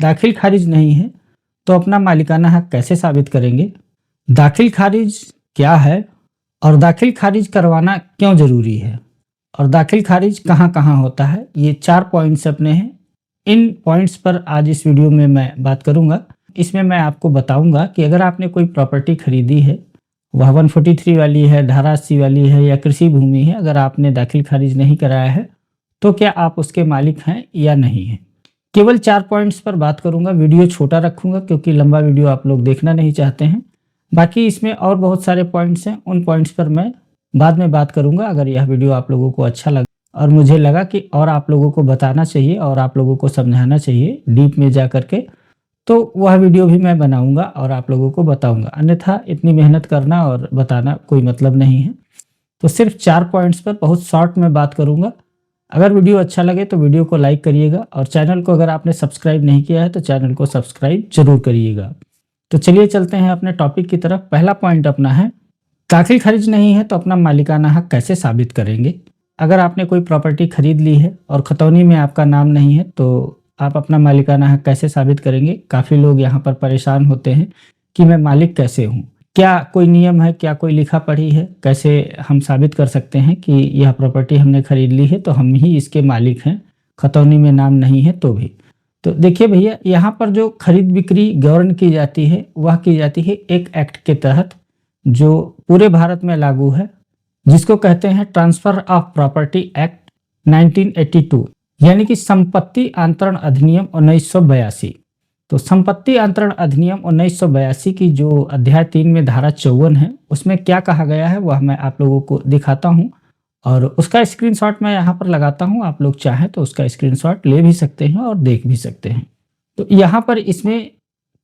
दाखिल खारिज नहीं है तो अपना मालिकाना हक कैसे साबित करेंगे? दाखिल खारिज क्या है और दाखिल खारिज करवाना क्यों ज़रूरी है? और दाखिल खारिज कहाँ-कहाँ होता है? ये 4 पॉइंट्स अपने हैं। इन पॉइंट्स पर आज इस वीडियो में मैं बात करूँगा। इसमें मैं आपको बताऊँगा कि अगर आपने कोई प्रॉपर्टी खरीदी है, वह 143 वाली है, धारा 80 वाली है या कृषि भूमि है, अगर आपने दाखिल खारिज नहीं कराया है, तो क्या आप उसके मालिक हैं या नहीं हैं? केवल 4 पॉइंट्स पर बात करूँगा, वीडियो छोटा रखूँगा क्योंकि लंबा वीडियो आप लोग देखना नहीं चाहते हैं। बाकी इसमें और बहुत सारे पॉइंट्स हैं, उन पॉइंट्स पर मैं बाद में बात करूँगा। अगर यह वीडियो आप लोगों को अच्छा लगा और मुझे लगा कि और आप लोगों को बताना चाहिए और आप लोगों को समझाना चाहिए डीप में जा कर के, तो वह वीडियो भी मैं बनाऊँगा और आप लोगों को बताऊँगा। अन्यथा इतनी मेहनत करना और बताना कोई मतलब नहीं है। तो सिर्फ 4 पॉइंट्स पर बहुत शॉर्ट में बात करूँगा। अगर वीडियो अच्छा लगे तो वीडियो को लाइक करिएगा और चैनल को अगर आपने सब्सक्राइब नहीं किया है तो चैनल को सब्सक्राइब ज़रूर करिएगा। तो चलिए चलते हैं अपने टॉपिक की तरफ। पहला पॉइंट अपना है, दाखिल खारिज नहीं है तो अपना मालिकाना हक कैसे साबित करेंगे? अगर आपने कोई प्रॉपर्टी खरीद ली है और खतौनी में आपका नाम नहीं है तो आप अपना मालिकाना हक कैसे साबित करेंगे? काफ़ी लोग यहाँ पर परेशान होते हैं कि मैं मालिक कैसे हूँ? क्या कोई नियम है? क्या कोई लिखा पढ़ी है? कैसे हम साबित कर सकते हैं कि यह प्रॉपर्टी हमने खरीद ली है तो हम ही इसके मालिक हैं, खतौनी में नाम नहीं है तो भी? तो देखिए भैया, यहाँ पर जो खरीद बिक्री गवर्न की जाती है, वह की जाती है एक एक्ट के तहत जो पूरे भारत में लागू है, जिसको कहते हैं ट्रांसफर ऑफ प्रॉपर्टी एक्ट 1982, यानी कि संपत्ति अंतरण अधिनियम 1982। तो संपत्ति अंतरण अधिनियम 1982 की जो अध्याय 3 में धारा 54 है, उसमें क्या कहा गया है वह मैं आप लोगों को दिखाता हूँ और उसका स्क्रीनशॉट मैं यहाँ पर लगाता हूँ। आप लोग चाहें तो उसका स्क्रीनशॉट ले भी सकते हैं और देख भी सकते हैं। तो यहाँ पर इसमें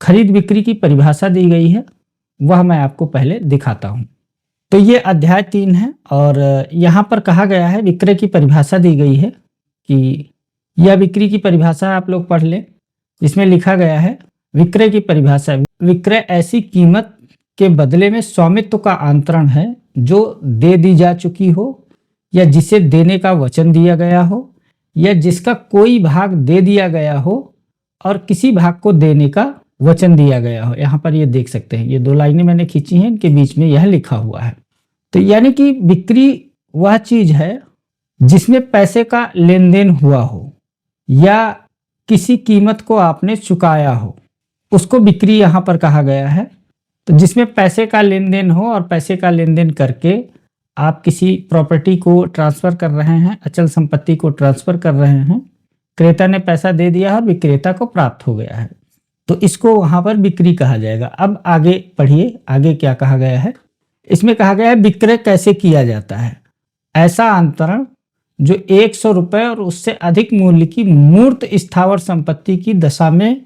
खरीद बिक्री की परिभाषा दी गई है, वह मैं आपको पहले दिखाता हूँ। तो ये अध्याय 3 है और यहाँ पर कहा गया है, विक्रय की परिभाषा दी गई है कि यह बिक्री की परिभाषा आप लोग पढ़ लें। इसमें लिखा गया है, विक्रय की परिभाषा, विक्रय ऐसी कीमत के बदले में स्वामित्व का अंतरण है जो दे दी जा चुकी हो या जिसे देने का वचन दिया गया हो या जिसका कोई भाग दे दिया गया हो और किसी भाग को देने का वचन दिया गया हो। यहाँ पर ये देख सकते हैं, ये 2 लाइनें मैंने खींची हैं, इनके बीच में यह लिखा हुआ है। तो यानी कि बिक्री वह चीज है जिसमें पैसे का लेन देन हुआ हो या किसी कीमत को आपने चुकाया हो, उसको बिक्री यहाँ पर कहा गया है। तो जिसमें पैसे का लेन देन हो और पैसे का लेन देन करके आप किसी प्रॉपर्टी को ट्रांसफर कर रहे हैं, अचल संपत्ति को ट्रांसफर कर रहे हैं, क्रेता ने पैसा दे दिया और विक्रेता को प्राप्त हो गया है, तो इसको वहां पर बिक्री कहा जाएगा। अब आगे पढ़िए, आगे क्या कहा गया है। इसमें कहा गया है, विक्रय कैसे किया जाता है? ऐसा अंतरण जो 100 रुपए और उससे अधिक मूल्य की मूर्त स्थावर संपत्ति की दशा में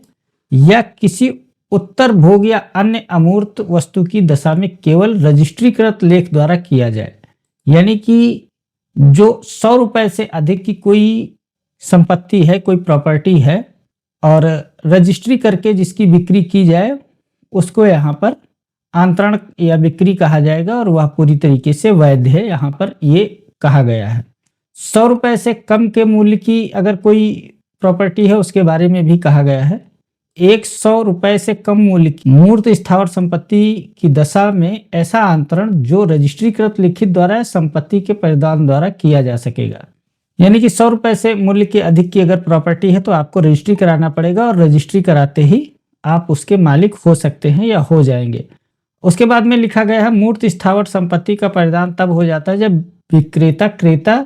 या किसी उत्तर भोग या अन्य अमूर्त वस्तु की दशा में केवल रजिस्ट्रीकृत लेख द्वारा किया जाए। यानी कि जो 100 रुपए से अधिक की कोई संपत्ति है, कोई प्रॉपर्टी है और रजिस्ट्री करके जिसकी बिक्री की जाए, उसको यहाँ पर अंतरण या बिक्री कहा जाएगा और वह पूरी तरीके से वैध है। यहाँ पर ये कहा गया है। 100 रुपए से कम के मूल्य की अगर कोई प्रॉपर्टी है, उसके बारे में भी कहा गया है। 100 रुपए से कम मूल्य की मूर्त स्थावर संपत्ति की दशा में ऐसा अंतरण जो रजिस्ट्रीकृत लिखित द्वारा संपत्ति के परिधान द्वारा किया जा सकेगा। यानी कि 100 रुपए से मूल्य के अधिक की अगर प्रॉपर्टी है तो आपको रजिस्ट्री कराना पड़ेगा और रजिस्ट्री कराते ही आप उसके मालिक हो सकते हैं या हो जाएंगे। उसके बाद में लिखा गया है, मूर्त स्थावर संपत्ति का परिधान तब हो जाता है जब विक्रेता क्रेता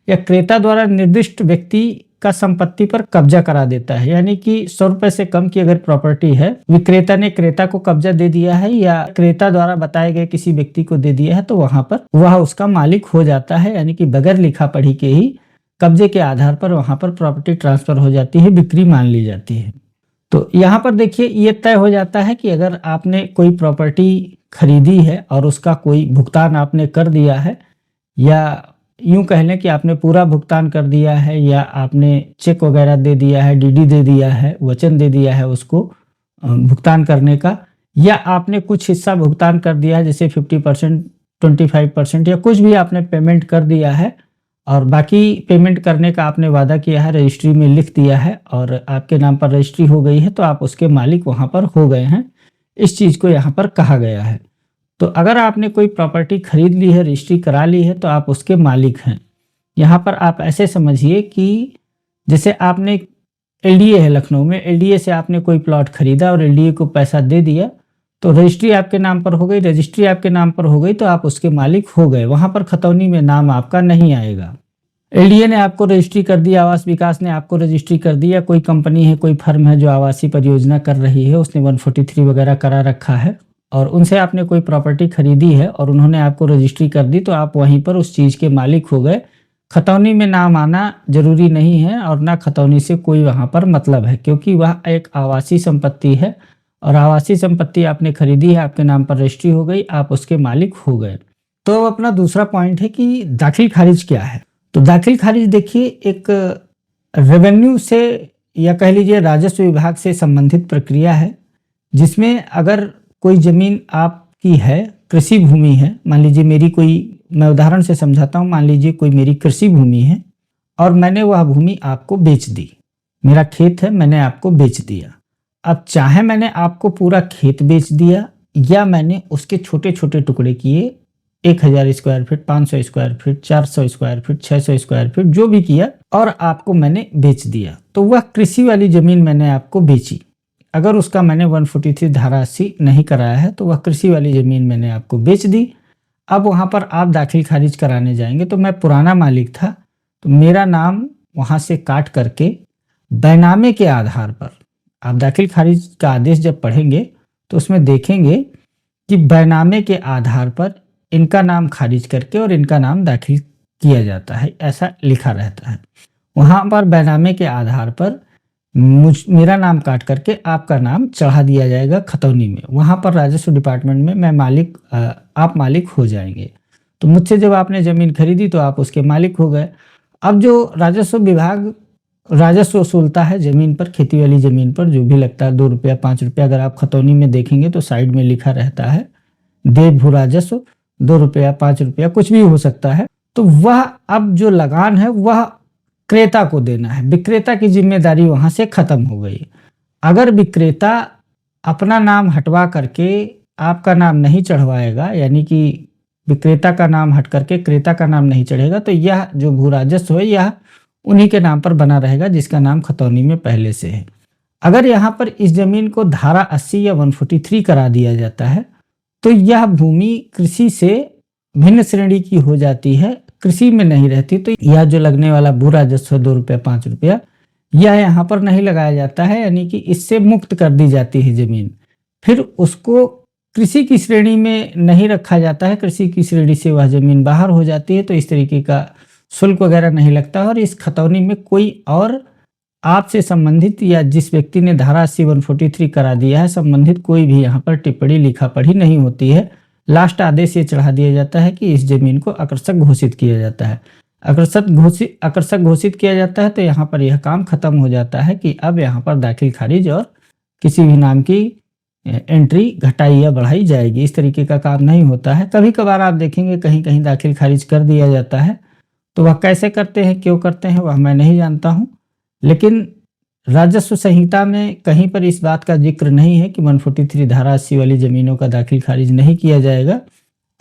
या क्रेता द्वारा निर्दिष्ट व्यक्ति का संपत्ति पर कब्जा करा देता है। यानी कि 100 रुपए से कम की अगर प्रॉपर्टी है, विक्रेता ने क्रेता को कब्जा दे दिया है या क्रेता द्वारा बताए गए किसी व्यक्ति को दे दिया है, तो वहां पर वह उसका मालिक हो जाता है। यानी कि बगैर लिखा पढ़ी के ही कब्जे के आधार पर वहां पर प्रॉपर्टी ट्रांसफर हो जाती है, बिक्री मान ली जाती है। तो यहाँ पर देखिए, ये तय हो जाता है कि अगर आपने कोई प्रॉपर्टी खरीदी है और उसका कोई भुगतान आपने कर दिया है, या यूं कह लें कि आपने पूरा भुगतान कर दिया है, या आपने चेक वगैरह दे दिया है, डीडी दे दिया है, वचन दे दिया है उसको भुगतान करने का, या आपने कुछ हिस्सा भुगतान कर दिया है, जैसे 50%, 25% या कुछ भी आपने पेमेंट कर दिया है और बाकी पेमेंट करने का आपने वादा किया है, रजिस्ट्री में लिख दिया है और आपके नाम पर रजिस्ट्री हो गई है, तो आप उसके मालिक वहाँ पर हो गए हैं। इस चीज़ को यहाँ पर कहा गया है। तो अगर आपने कोई प्रॉपर्टी खरीद ली है, रजिस्ट्री करा ली है, तो आप उसके मालिक हैं। यहाँ पर आप ऐसे समझिए कि जैसे आपने एलडीए है लखनऊ में, एलडीए से आपने कोई प्लॉट खरीदा और एलडीए को पैसा दे दिया, तो रजिस्ट्री आपके नाम पर हो गई, रजिस्ट्री आपके नाम पर हो गई, तो आप उसके मालिक हो गए। वहाँ पर खतौनी में नाम आपका नहीं आएगा। एलडीए ने आपको रजिस्ट्री कर दिया, आवास विकास ने आपको रजिस्ट्री कर दिया, कोई कंपनी है, कोई फर्म है जो आवासीय परियोजना कर रही है, उसने 143 वगैरह करा रखा है और उनसे आपने कोई प्रॉपर्टी खरीदी है और उन्होंने आपको रजिस्ट्री कर दी, तो आप वहीं पर उस चीज़ के मालिक हो गए। खतौनी में नाम आना जरूरी नहीं है और ना खतौनी से कोई वहाँ पर मतलब है, क्योंकि वह एक आवासीय संपत्ति है और आवासीय संपत्ति आपने खरीदी है, आपके नाम पर रजिस्ट्री हो गई, आप उसके मालिक हो गए। तो अब अपना दूसरा पॉइंट है कि दाखिल खारिज क्या है। तो दाखिल खारिज देखिए, एक रेवेन्यू से या कह लीजिए राजस्व विभाग से संबंधित प्रक्रिया है, जिसमें अगर कोई ज़मीन आपकी है, कृषि भूमि है, मान लीजिए मेरी कोई, मैं उदाहरण से समझाता हूँ, मान लीजिए कोई मेरी कृषि भूमि है और मैंने वह भूमि आपको बेच दी। मेरा खेत है, मैंने आपको बेच दिया। अब चाहे मैंने आपको पूरा खेत बेच दिया या मैंने उसके छोटे छोटे टुकड़े किए, 1000 square feet, 500 square feet, 400 square feet, 600 square feet, जो भी किया और आपको मैंने बेच दिया, तो वह कृषि वाली ज़मीन मैंने आपको बेची। अगर उसका मैंने 143 धारा 80 नहीं कराया है, तो वह कृषि वाली ज़मीन मैंने आपको बेच दी। अब वहाँ पर आप दाखिल खारिज कराने जाएंगे, तो मैं पुराना मालिक था, तो मेरा नाम वहाँ से काट करके बैनामे के आधार पर, आप दाखिल खारिज का आदेश जब पढ़ेंगे तो उसमें देखेंगे कि बैनामे के आधार पर इनका नाम खारिज करके और इनका नाम दाखिल किया जाता है, ऐसा लिखा रहता है। वहाँ पर बैनामे के आधार पर मेरा नाम काट करके आपका नाम चढ़ा दिया जाएगा खतौनी में। वहाँ पर राजस्व डिपार्टमेंट में मैं मालिक, आप मालिक हो जाएंगे। तो मुझसे जब आपने ज़मीन खरीदी तो आप उसके मालिक हो गए। अब जो राजस्व विभाग राजस्व वसूलता है ज़मीन पर, खेती वाली ज़मीन पर जो भी लगता है, 2 रुपया 5 रुपया, अगर आप खतौनी में देखेंगे तो साइड में लिखा रहता है देय भू राजस्व, 2 रुपया 5 रुपया कुछ भी हो सकता है। तो वह अब जो लगान है वह क्रेता को देना है, विक्रेता की जिम्मेदारी वहाँ से खत्म हो गई। अगर विक्रेता अपना नाम हटवा करके आपका नाम नहीं चढ़वाएगा, यानी कि विक्रेता का नाम हट करके क्रेता का नाम नहीं चढ़ेगा, तो यह जो भू राजस्व है यह उन्हीं के नाम पर बना रहेगा जिसका नाम खतौनी में पहले से है। अगर यहाँ पर इस जमीन को धारा 80 या 143 करा दिया जाता है, तो यह भूमि कृषि से भिन्न श्रेणी की हो जाती है, कृषि में नहीं रहती। तो यह जो लगने वाला भू राजस्व 2 रुपया 5 रुपया, यह यहाँ पर नहीं लगाया जाता है, यानी कि इससे मुक्त कर दी जाती है जमीन। फिर उसको कृषि की श्रेणी में नहीं रखा जाता है, कृषि की श्रेणी से वह जमीन बाहर हो जाती है, तो इस तरीके का शुल्क वगैरह नहीं लगता। और इस खतौनी में कोई और आपसे संबंधित या जिस व्यक्ति ने धारा 80 143 करा दिया है, संबंधित कोई भी यहाँ पर टिप्पणी लिखा पढ़ी नहीं होती है। लास्ट आदेश ये चढ़ा दिया जाता है कि इस जमीन को आकर्षक घोषित किया जाता है। आकर्षक घोषित किया जाता है, तो यहाँ पर यह काम खत्म हो जाता है कि अब यहाँ पर दाखिल खारिज और किसी भी नाम की एंट्री घटाई या बढ़ाई जाएगी, इस तरीके का काम नहीं होता है। कभी कभार आप देखेंगे कहीं कहीं दाखिल खारिज कर दिया जाता है, तो वह कैसे करते हैं, क्यों करते हैं, वह मैं नहीं जानता हूँ। लेकिन राजस्व संहिता में कहीं पर इस बात का जिक्र नहीं है कि 143 धारा 80 वाली ज़मीनों का दाखिल खारिज नहीं किया जाएगा।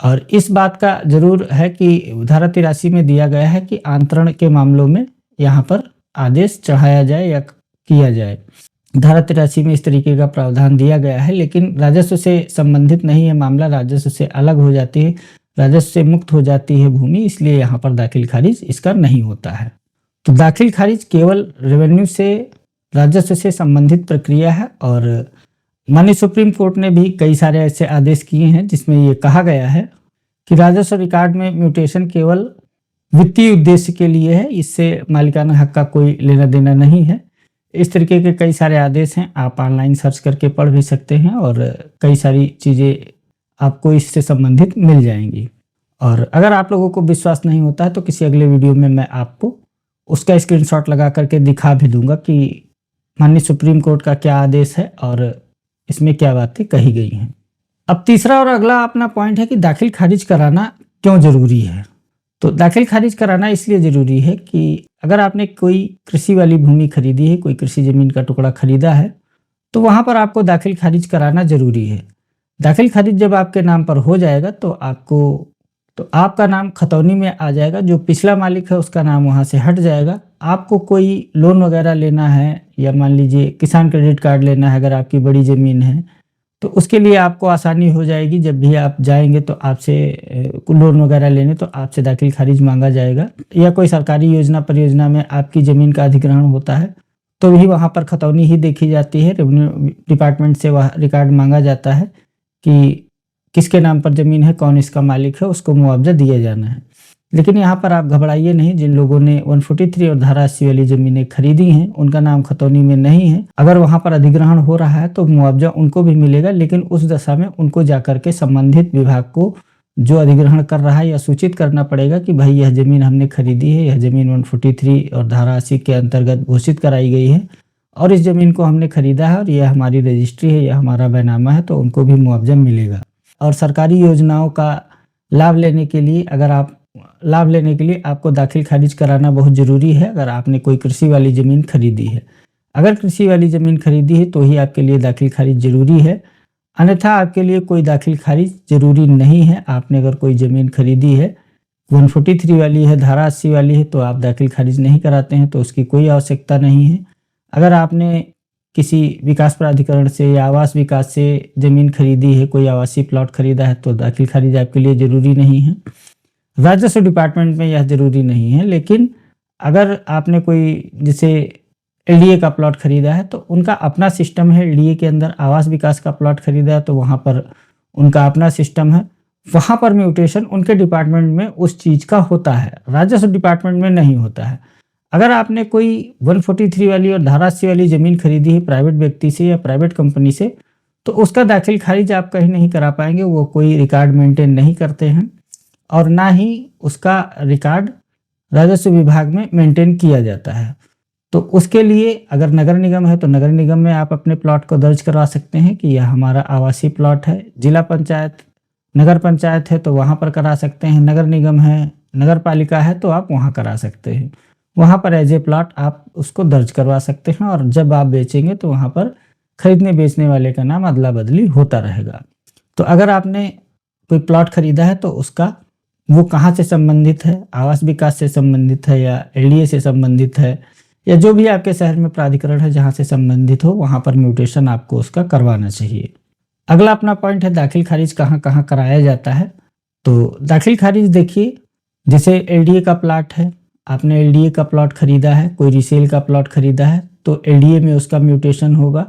और इस बात का जरूर है कि धारा 83 में दिया गया है कि आंतरण के मामलों में यहाँ पर आदेश चढ़ाया जाए या किया जाए। धारा 83 में इस तरीके का प्रावधान दिया गया है, लेकिन राजस्व से संबंधित नहीं है मामला, राजस्व से अलग हो जाती है, राजस्व से मुक्त हो जाती है भूमि, इसलिए यहाँ पर दाखिल खारिज इसका नहीं होता है। तो दाखिल खारिज केवल रेवेन्यू से, राजस्व से संबंधित प्रक्रिया है। और माननीय सुप्रीम कोर्ट ने भी कई सारे ऐसे आदेश किए हैं जिसमें ये कहा गया है कि राजस्व रिकॉर्ड में म्यूटेशन केवल वित्तीय उद्देश्य के लिए है, इससे मालिकाना हक का कोई लेना देना नहीं है। इस तरीके के कई सारे आदेश हैं, आप ऑनलाइन सर्च करके पढ़ भी सकते हैं और कई सारी चीज़ें आपको इससे संबंधित मिल जाएंगी। और अगर आप लोगों को विश्वास नहीं होता है तो किसी अगले वीडियो में मैं आपको उसका स्क्रीनशॉट लगा करके दिखा भी दूंगा कि माननीय सुप्रीम कोर्ट का क्या आदेश है और इसमें क्या बातें कही गई हैं। अब तीसरा और अगला अपना पॉइंट है कि दाखिल खारिज कराना क्यों जरूरी है। तो दाखिल खारिज कराना इसलिए ज़रूरी है कि अगर आपने कोई कृषि वाली भूमि खरीदी है, कोई कृषि ज़मीन का टुकड़ा खरीदा है, तो वहाँ पर आपको दाखिल खारिज कराना ज़रूरी है। दाखिल खारिज जब आपके नाम पर हो जाएगा तो आपका नाम खतौनी में आ जाएगा, जो पिछला मालिक है उसका नाम वहाँ से हट जाएगा। आपको कोई लोन वगैरह लेना है या मान लीजिए किसान क्रेडिट कार्ड लेना है अगर आपकी बड़ी ज़मीन है, तो उसके लिए आपको आसानी हो जाएगी। जब भी आप जाएँगे तो आपसे लोन वगैरह लेने तो आपसे दाखिल खारिज माँगा जाएगा, या कोई सरकारी योजना परियोजना में आपकी ज़मीन का अधिग्रहण होता है, तो भी वहाँ पर खतौनी ही देखी जाती है। रेवेन्यू डिपार्टमेंट से वह रिकॉर्ड माँगा जाता है कि किसके नाम पर ज़मीन है, कौन इसका मालिक है, उसको मुआवज़ा दिया जाना है। लेकिन यहाँ पर आप घबराइए नहीं, जिन लोगों ने 143 और धारा 80 वाली ज़मीनें खरीदी हैं, उनका नाम खतौनी में नहीं है। अगर वहाँ पर अधिग्रहण हो रहा है तो मुआवज़ा उनको भी मिलेगा, लेकिन उस दशा में उनको जाकर के संबंधित विभाग को जो अधिग्रहण कर रहा है या सूचित करना पड़ेगा कि भाई यह ज़मीन हमने खरीदी है, यह ज़मीन 143 और धारा 80 के अंतर्गत घोषित कराई गई है और इस ज़मीन को हमने खरीदा है और यह हमारी रजिस्ट्री है, यह हमारा बैनामा है, तो उनको भी मुआवज़ा मिलेगा। और सरकारी योजनाओं का लाभ लेने के लिए आपको दाखिल खारिज कराना बहुत ज़रूरी है। अगर आपने कोई कृषि वाली ज़मीन खरीदी है, अगर कृषि वाली ज़मीन खरीदी है तो ही आपके लिए दाखिल खारिज ज़रूरी है, अन्यथा आपके लिए कोई दाखिल खारिज ज़रूरी नहीं है। आपने अगर कोई ज़मीन खरीदी है, 143 वाली है, धारा 80 वाली है, तो आप दाखिल खारिज नहीं कराते हैं, तो उसकी कोई आवश्यकता नहीं है। अगर आपने किसी विकास प्राधिकरण से या आवास विकास से ज़मीन खरीदी है, कोई आवासीय प्लॉट खरीदा है, तो दाखिल खारिज आपके लिए ज़रूरी नहीं है। राजस्व डिपार्टमेंट में यह ज़रूरी नहीं है, लेकिन अगर आपने कोई जैसे एलडीए का प्लॉट खरीदा है, तो उनका अपना सिस्टम है। एलडीए के अंदर आवास विकास का प्लॉट खरीदा है, तो वहाँ पर उनका अपना सिस्टम है। वहाँ पर म्यूटेशन उनके डिपार्टमेंट में उस चीज़ का होता है, राजस्व डिपार्टमेंट में नहीं होता है। अगर आपने कोई 143 वाली और धारा 80 वाली ज़मीन खरीदी है प्राइवेट व्यक्ति से या प्राइवेट कंपनी से, तो उसका दाखिल खारिज आप कहीं नहीं करा पाएंगे। वो कोई रिकॉर्ड मेंटेन नहीं करते हैं और ना ही उसका रिकॉर्ड राजस्व विभाग में मेंटेन किया जाता है। तो उसके लिए अगर नगर निगम है तो नगर निगम में आप अपने प्लॉट को दर्ज करवा सकते हैं कि यह हमारा आवासीय प्लॉट है। जिला पंचायत, नगर पंचायत है तो वहाँ पर करा सकते हैं। नगर निगम है, नगर पालिका है तो आप वहाँ करा सकते हैं। वहाँ पर एज ए प्लॉट आप उसको दर्ज करवा सकते हैं और जब आप बेचेंगे तो वहाँ पर खरीदने बेचने वाले का नाम अदला बदली होता रहेगा। तो अगर आपने कोई प्लॉट खरीदा है तो उसका वो कहाँ से संबंधित है, आवास विकास से संबंधित है या एलडीए से संबंधित है या जो भी आपके शहर में प्राधिकरण है जहाँ से संबंधित हो, वहाँ पर म्यूटेशन आपको उसका करवाना चाहिए। अगला अपना पॉइंट है दाखिल खारिज कहाँ कहाँ कराया जाता है। तो दाखिल खारिज देखिए, जैसे एलडीए का प्लॉट है, आपने एलडीए का प्लॉट खरीदा है, कोई रीसेल का प्लॉट खरीदा है, तो एलडीए में उसका म्यूटेशन होगा।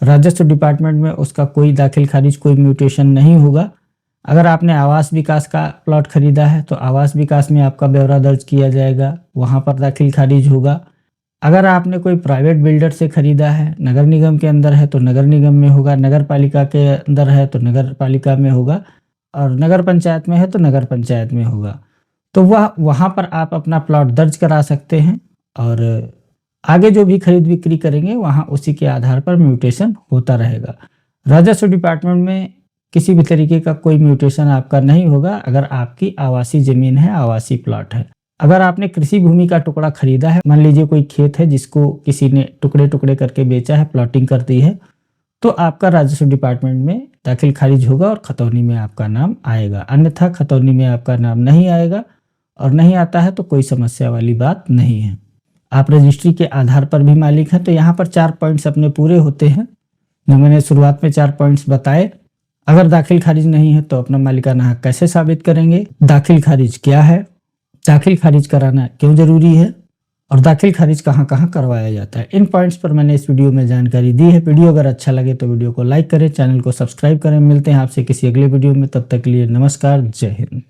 राजस्व डिपार्टमेंट में उसका कोई दाखिल खारिज, कोई म्यूटेशन नहीं होगा। अगर आपने आवास विकास का प्लॉट खरीदा है तो आवास विकास में आपका ब्यौरा दर्ज किया जाएगा, वहाँ पर दाखिल खारिज होगा। अगर आपने कोई प्राइवेट बिल्डर से खरीदा है, नगर निगम के अंदर है तो नगर निगम में होगा, नगर पालिका के अंदर है तो नगर पालिका में होगा और नगर पंचायत में है तो नगर पंचायत में होगा। तो वहाँ पर आप अपना प्लॉट दर्ज करा सकते हैं और आगे जो भी खरीद बिक्री करेंगे वहाँ उसी के आधार पर म्यूटेशन होता रहेगा। राजस्व डिपार्टमेंट में किसी भी तरीके का कोई म्यूटेशन आपका नहीं होगा अगर आपकी आवासीय ज़मीन है, आवासीय प्लॉट है। अगर आपने कृषि भूमि का टुकड़ा खरीदा है, मान लीजिए कोई खेत है जिसको किसी ने टुकड़े टुकड़े करके बेचा है, प्लॉटिंग कर दी है, तो आपका राजस्व डिपार्टमेंट में दाखिल खारिज होगा और खतौनी में आपका नाम आएगा। अन्यथा खतौनी में आपका नाम नहीं आएगा और नहीं आता है तो कोई समस्या वाली बात नहीं है। आप रजिस्ट्री के आधार पर भी मालिक हैं। तो यहाँ पर 4 पॉइंट्स अपने पूरे होते हैं जो मैंने शुरुआत में 4 पॉइंट्स बताए। अगर दाखिल खारिज नहीं है तो अपना मालिकाना हक कैसे साबित करेंगे, दाखिल खारिज क्या है, दाखिल खारिज कराना क्यों जरूरी है और दाखिल खारिज कहाँ कहाँ करवाया जाता है। इन पॉइंट्स पर मैंने इस वीडियो में जानकारी दी है। वीडियो अगर अच्छा लगे तो वीडियो को लाइक करें, चैनल को सब्सक्राइब करें। मिलते हैं आपसे किसी अगले वीडियो में, तब तक के लिए नमस्कार, जय हिंद।